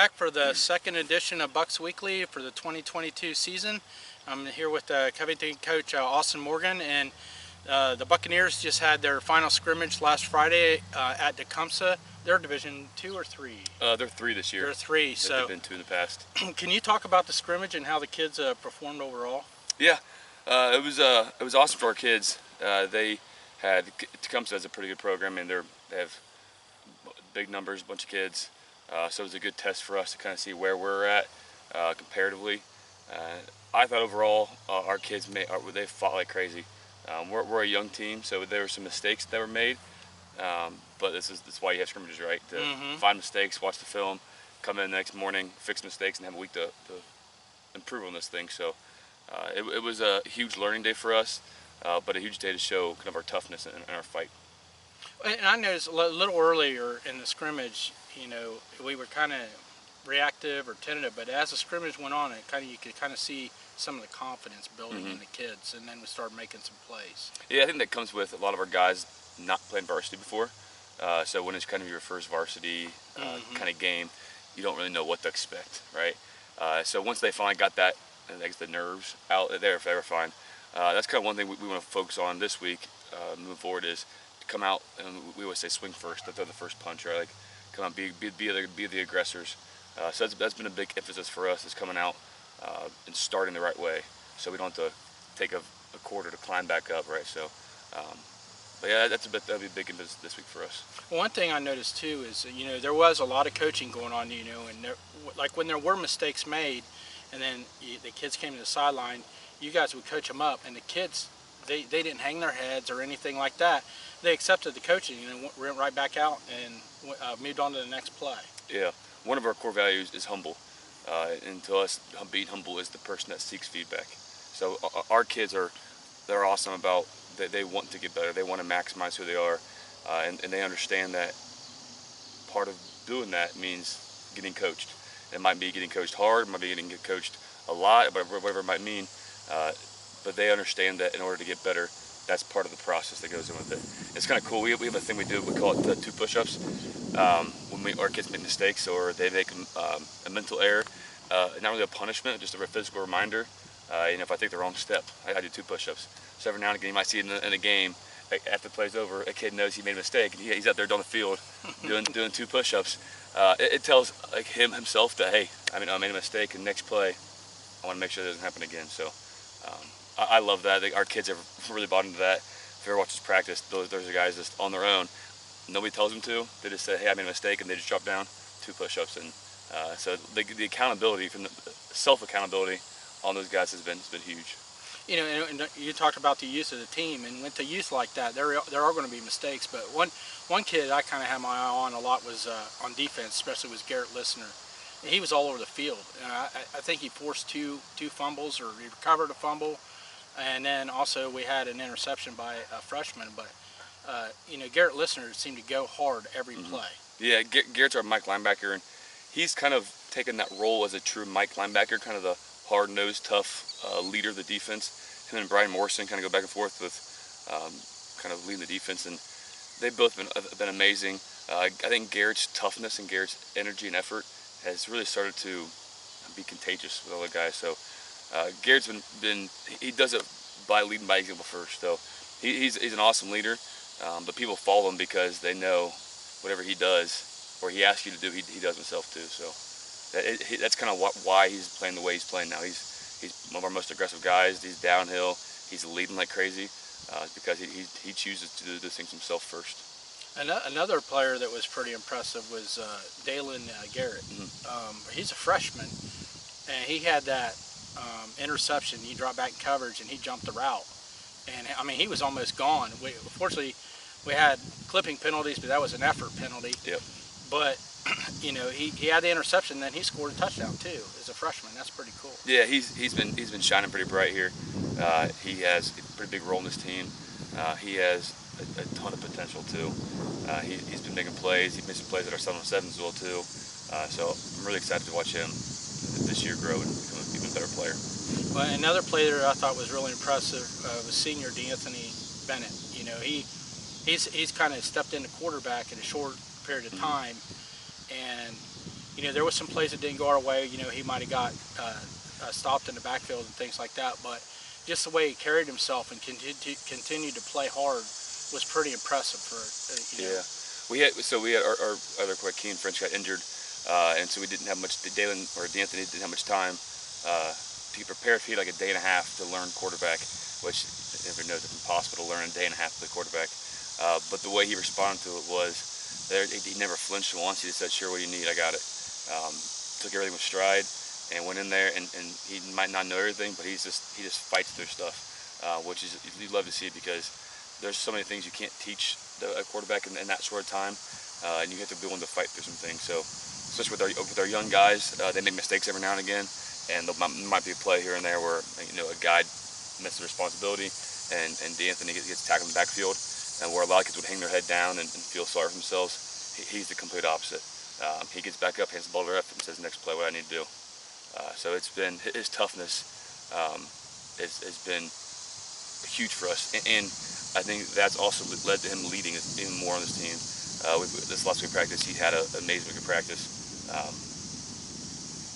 back for the second edition of Bucks Weekly for the 2022 season. I'm here with Covington coach Austin Morgan, and the Buccaneers just had their final scrimmage last Friday at Tecumseh. They're Division 2 or 3? They're 3 this year. They're 3. So they've been 2 in the past. Can you talk about the scrimmage and how the kids performed overall? Yeah, it was awesome for our kids. They had Tecumseh has a pretty good program, and they have big numbers, a bunch of kids. So it was a good test for us to kind of see where we're at comparatively. I thought overall our kids they fought like crazy. We're a young team, so there were some mistakes that were made. But that's why you have scrimmages, right? To find mistakes, watch the film, come in the next morning, fix mistakes, and have a week to improve on this thing. So it was a huge learning day for us, but a huge day to show kind of our toughness in our fight. And I noticed a little earlier in the scrimmage, you know, we were kind of reactive or tentative, but as the scrimmage went on, you could kind of see some of the confidence building in the kids, and then we started making some plays. Yeah, I think that comes with a lot of our guys not playing varsity before. So when it's kind of your first varsity kind of game, you don't really know what to expect, right? So once they finally got that, I guess the nerves out there, if they were fine, that's kind of one thing we want to focus on this week moving forward is to come out, and we always say swing first, throw the first punch, right? Like, come on, be the aggressors. So that's been a big emphasis for us, is coming out and starting the right way, so we don't have to take a quarter to climb back up, right? So, but yeah, that'll be a big emphasis this week for us. Well, one thing I noticed too is, you know, there was a lot of coaching going on, you know, and like when there were mistakes made, and then the kids came to the sideline, you guys would coach them up, and the kids, they didn't hang their heads or anything like that. They accepted the coaching and went right back out and moved on to the next play. Yeah, one of our core values is humble, and to us, being humble is the person that seeks feedback. So our kids they're awesome about that. They want to get better. They want to maximize who they are, and they understand that part of doing that means getting coached. It might be getting coached hard, it might be getting coached a lot, whatever it might mean. But they understand that in order to get better, that's part of the process that goes in with it. It's kind of cool. We have a thing we do. We call it 2 push-ups. When our kids make mistakes or they make a mental error, not really a punishment, just a physical reminder. You know, if I take the wrong step, I do 2 push-ups. So every now and again, you might see in a game, after the play's over, a kid knows he made a mistake, and he's out there on the field doing 2 push-ups. It tells like himself that, hey, I made a mistake, and next play, I want to make sure that doesn't happen again. So I love that. Our kids have really bought into that. If you ever watch us practice, those are guys just on their own. Nobody tells them to. They just say, hey, I made a mistake, and they just drop down 2 push-ups. And so the accountability, from the self-accountability on those guys has been huge. You know, and you talked about the youth of the team, and with the youth like that, there are going to be mistakes. But one kid I kind of had my eye on a lot was on defense, especially was Garrett Listener. And he was all over the field. And I think he forced two fumbles, or he recovered a fumble, and then also we had an interception by a freshman. But you know, Garrett Listener seemed to go hard every play. Yeah, Garrett's our Mike linebacker, and he's kind of taken that role as a true Mike linebacker, kind of the hard-nosed, tough leader of the defense. Him and Brian Morrison kind of go back and forth with kind of leading the defense, and they've both been amazing. I think Garrett's toughness and Garrett's energy and effort has really started to be contagious with other guys. So Garrett's he does it by leading by example first. So he's an awesome leader, but people follow him because they know whatever he does or he asks you to do, he does himself too. So that's kind of why he's playing the way he's playing now. He's one of our most aggressive guys. He's downhill. He's leading like crazy because he chooses to do those things himself first. Another player that was pretty impressive was Dalen Garrett. He's a freshman, and he had that interception. He dropped back in coverage, and he jumped the route. And I mean, he was almost gone. Fortunately, we had clipping penalties, but that was an effort penalty. Yep. But you know, he had the interception, then he scored a touchdown too as a freshman. That's pretty cool. Yeah, he's been shining pretty bright here. He has a pretty big role in this team. He has a ton of potential too. He's been making plays. He made some plays at our 7-on-7 as well too. So I'm really excited to watch him this year grow and become an even better player. Well, another player I thought was really impressive was senior DeAnthony Bennett. You know, he's kind of stepped into quarterback in a short period of time, and there was some plays that didn't go our way. He might have got stopped in the backfield and things like that, but just the way he carried himself and continued to play hard was pretty impressive for Yeah, we had our other quarterback, Keen French, got injured, and so we didn't have much. DeAnthony didn't have much time to get prepared. He had like a day and a half to learn quarterback, which everyone knows it's impossible to learn in a day and a half to play quarterback. But the way he responded to it was, he never flinched once. He just said, "Sure, what do you need? I got it." Took everything with stride and went in there, and he might not know everything, but he just fights through stuff, which is, you love to see, because there's so many things you can't teach a quarterback in that short time, and you have to be willing to fight through some things. So, especially with our young guys, they make mistakes every now and again, and there might be a play here and there where a guy misses responsibility, and DeAnthony gets tackled in the backfield, and where a lot of kids would hang their head down and feel sorry for themselves. He's the complete opposite. He gets back up, hands the ball to the ref, and says, "Next play, what I need to do." So it's been, his toughness has been huge for us, and I think that's also led to him leading even more on this team. This last week of practice, he had an amazing week of practice,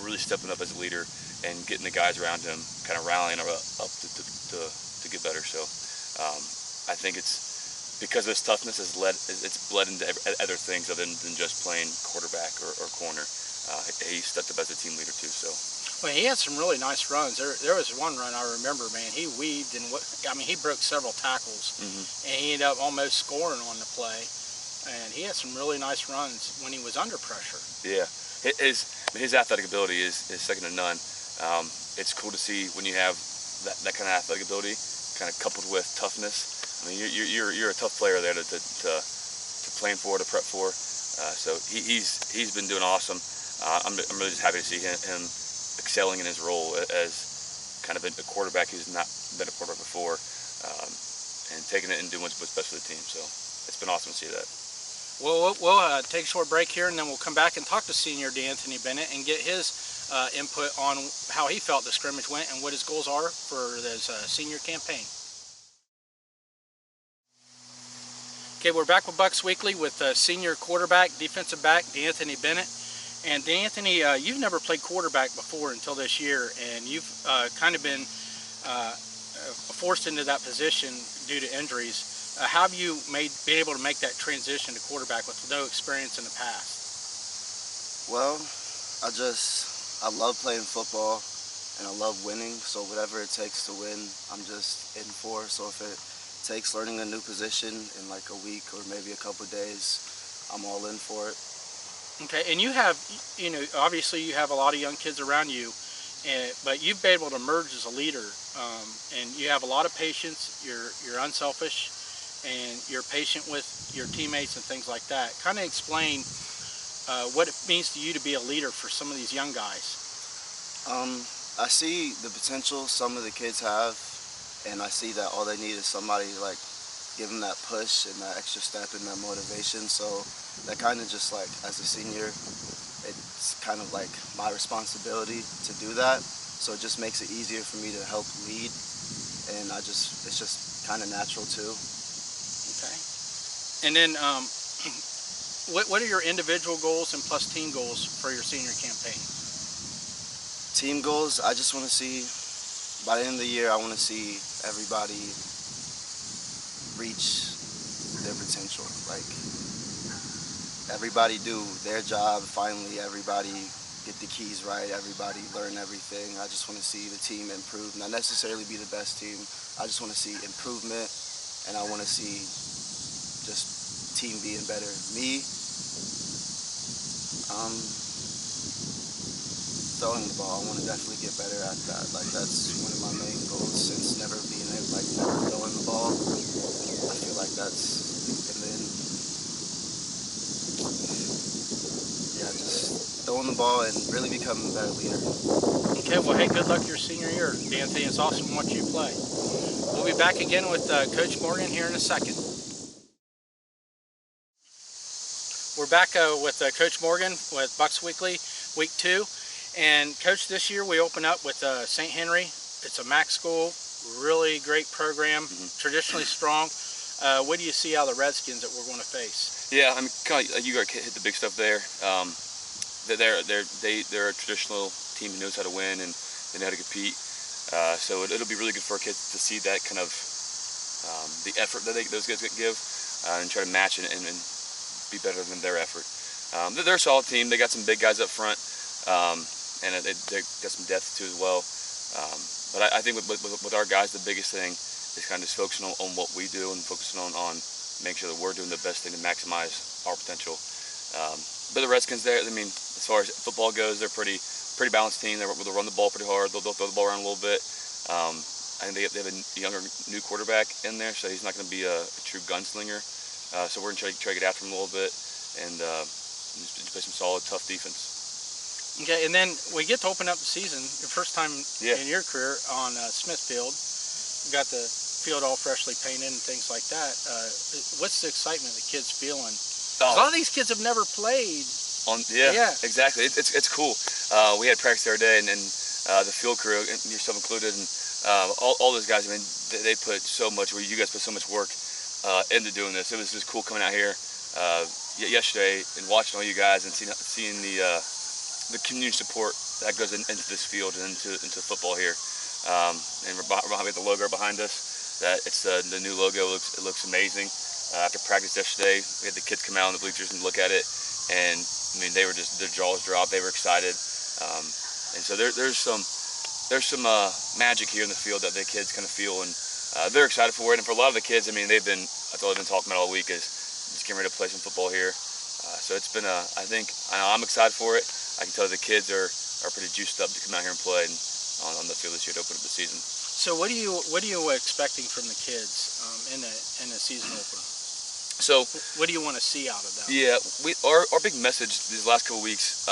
really stepping up as a leader and getting the guys around him kind of rallying up to get better. So I think it's because of his toughness it's bled into other things other than just playing quarterback or corner. He stepped up as a team leader too. So. Well, he had some really nice runs. There was one run I remember, man. He weaved and he broke several tackles, and he ended up almost scoring on the play. And he had some really nice runs when he was under pressure. Yeah, his athletic ability is second to none. It's cool to see when you have that kind of athletic ability, kind of coupled with toughness. I mean, you're a tough player there to plan for, to prep for. So he's been doing awesome. I'm really just happy to see him excelling in his role as kind of a quarterback who's not been a quarterback before, and taking it and doing what's best for the team. So it's been awesome to see that. Well, we'll take a short break here, and then we'll come back and talk to senior DeAnthony Bennett and get his input on how he felt the scrimmage went and what his goals are for his senior campaign. Okay, we're back with Bucks Weekly with senior quarterback, defensive back, DeAnthony Bennett. And DeAnthony, you've never played quarterback before until this year, and you've kind of been forced into that position due to injuries. How have you been able to make that transition to quarterback with no experience in the past? Well, I love playing football, and I love winning, so whatever it takes to win, I'm just in for. So if it takes learning a new position in like a week or maybe a couple of days, I'm all in for it. Okay, and you have, obviously you have a lot of young kids around you, but you've been able to emerge as a leader, and you have a lot of patience. You're unselfish, and you're patient with your teammates and things like that. Kind of explain what it means to you to be a leader for some of these young guys. I see the potential some of the kids have, and I see that all they need is somebody to like give them that push and that extra step and that motivation. So that kind of just like, as a senior, it's kind of like my responsibility to do that. So it just makes it easier for me to help lead, and it's just kind of natural too. Okay. And then what are your individual goals and plus team goals for your senior campaign? Team goals, I just want to see, by the end of the year, I want to see everybody reach their potential. Like, everybody do their job, finally everybody get the keys right, everybody learn everything. I just want to see the team improve, not necessarily be the best team. I just want to see improvement, and I want to see just team being better. Me, throwing the ball, I want to definitely get better at that. Like, that's one of my main goals since never throwing the ball. I feel like that's, and then, yeah, just throwing the ball and really becoming a better leader. Okay, well, hey, good luck your senior year, DeAnthony. It's awesome to watch you play. We'll be back again with Coach Morgan here in a second. We're back with Coach Morgan with Bucks Weekly, Week 2. And Coach, this year we open up with St. Henry. It's a MAC school, really great program, traditionally strong. What do you see out of the Redskins that we're going to face? Yeah, I mean, kind of, you hit the big stuff there. they're a traditional team who knows how to win and they know how to compete. So it'll be really good for our kids to see that kind of the effort that those guys give and try to match it and be better than their effort. They're a solid team. They got some big guys up front, and they got some depth too as well. But I think with our guys, the biggest thing is kind of just focusing on what we do and focusing on making sure that we're doing the best thing to maximize our potential. But the Redskins, I mean, as far as football goes, they're pretty balanced team. They'll run the ball pretty hard. They'll throw the ball around a little bit. I think they have a younger new quarterback in there, so he's not going to be a true gunslinger. So we're going to try to get after him a little bit and just play some solid, tough defense. Okay, and then we get to open up the season, your first time in your career on Smithfield. You got the field all freshly painted and things like that. What's the excitement the kids feeling? A lot of these kids have never played. Yeah, exactly. It's cool. We had practice the other day, and the field crew, and yourself included, and all those guys. I mean, they put so much. You guys put so much work into doing this. It was just cool coming out here yesterday and watching all you guys and seeing the community support that goes into this field and into football here. And we have the logo behind us. It's the new logo. It looks amazing. After practice yesterday, we had the kids come out on the bleachers and look at it, and I mean, they were just, their jaws dropped. They were excited, and so there's some magic here in the field that the kids kind of feel, and they're excited for it. And for a lot of the kids, I mean, that's all they've been talking about all week is just getting ready to play some football here. So it's been I know I'm excited for it. I can tell the kids are pretty juiced up to come out here and play on the field this year to open up the season. So what are you expecting from the kids in the season opener? So what do you want to see out of them? Yeah, our big message these last couple of weeks,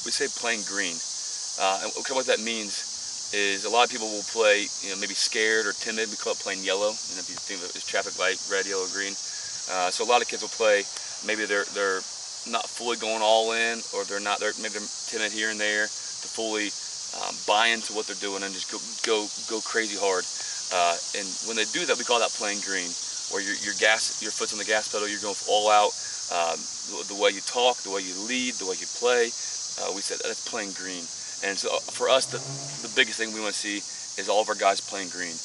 we say playing green, and what that means is a lot of people will play, maybe scared or timid. We call it playing yellow. If you think of it as traffic light, red, yellow, green. So a lot of kids will play. Maybe they're not fully going all in, or maybe they're timid here and there to fully buy into what they're doing and just go crazy hard. And when they do that, we call that playing green, where your foot's on the gas pedal, you're going all out. The way you talk, the way you lead, the way you play, we said that's playing green. And so for us, the biggest thing we want to see is all of our guys playing green.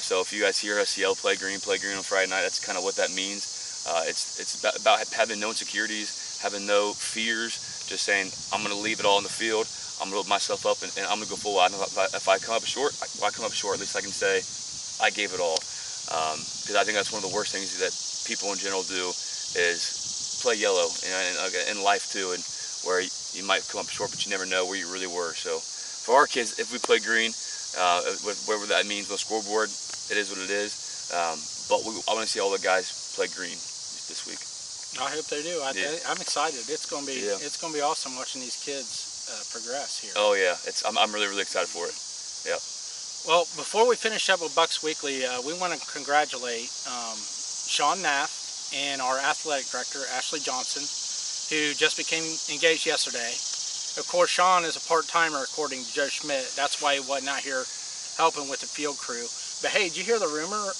So if you guys hear us yell "play green" on Friday night, that's kind of what that means. It's about having no insecurities, having no fears, just saying I'm going to leave it all in the field. I'm going to open myself up and I'm going to go full out. If I come up short, I come up short. At least I can say I gave it all. Because I think that's one of the worst things that people in general do is play yellow in life too, and where you might come up short, but you never know where you really were. So for our kids, if we play green, whatever that means on the scoreboard, it is what it is. But I want to see all the guys play green this week. I hope they do. I'm excited. It's going to be awesome watching these kids progress here. Oh yeah, I'm really excited for it. Yeah. Well, before we finish up with Bucks Weekly, we want to congratulate Sean Naff and our athletic director, Ashley Johnson, who just became engaged yesterday. Of course, Sean is a part-timer, according to Joe Schmidt. That's why he wasn't out here helping with the field crew. But hey, did you hear the rumor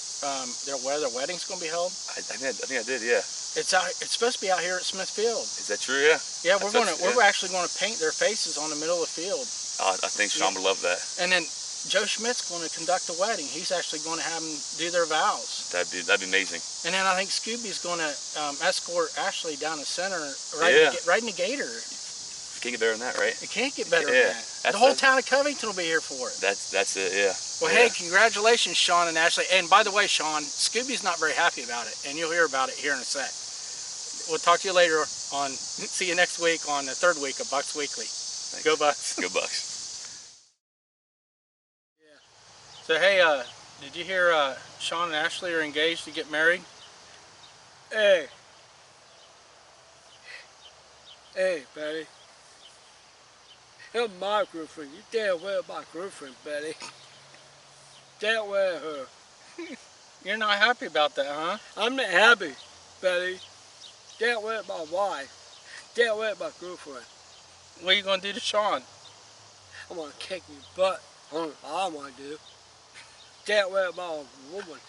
where their wedding's going to be held? I think I did, yeah. It's supposed to be out here at Smithfield. Is that true? Yeah. Yeah, we're actually going to paint their faces on the middle of the field. I think Sean would love that. And then Joe Schmidt's going to conduct the wedding. He's actually going to have them do their vows. That'd be amazing. And then I think Scooby's going to escort Ashley down the center, right in the gator. You can't get better than that, right? It can't get better than that. The whole town of Covington will be here for it. That's it, yeah. Well, hey, congratulations, Sean and Ashley. And by the way, Sean, Scooby's not very happy about it, and you'll hear about it here in a sec. We'll talk to you later see you next week on the third week of Bucks Weekly. Thanks. Go Bucks. Go Bucks. So hey, did you hear Sean and Ashley are engaged to get married? Hey, buddy. That's my girlfriend. You damn well my girlfriend, buddy. Damn well her. You're not happy about that, huh? I'm not happy, buddy. Damn well my wife. Damn well my girlfriend. What are you gonna do to Sean? I'm gonna kick your butt. That's what I'm gonna do. Damn well my woman.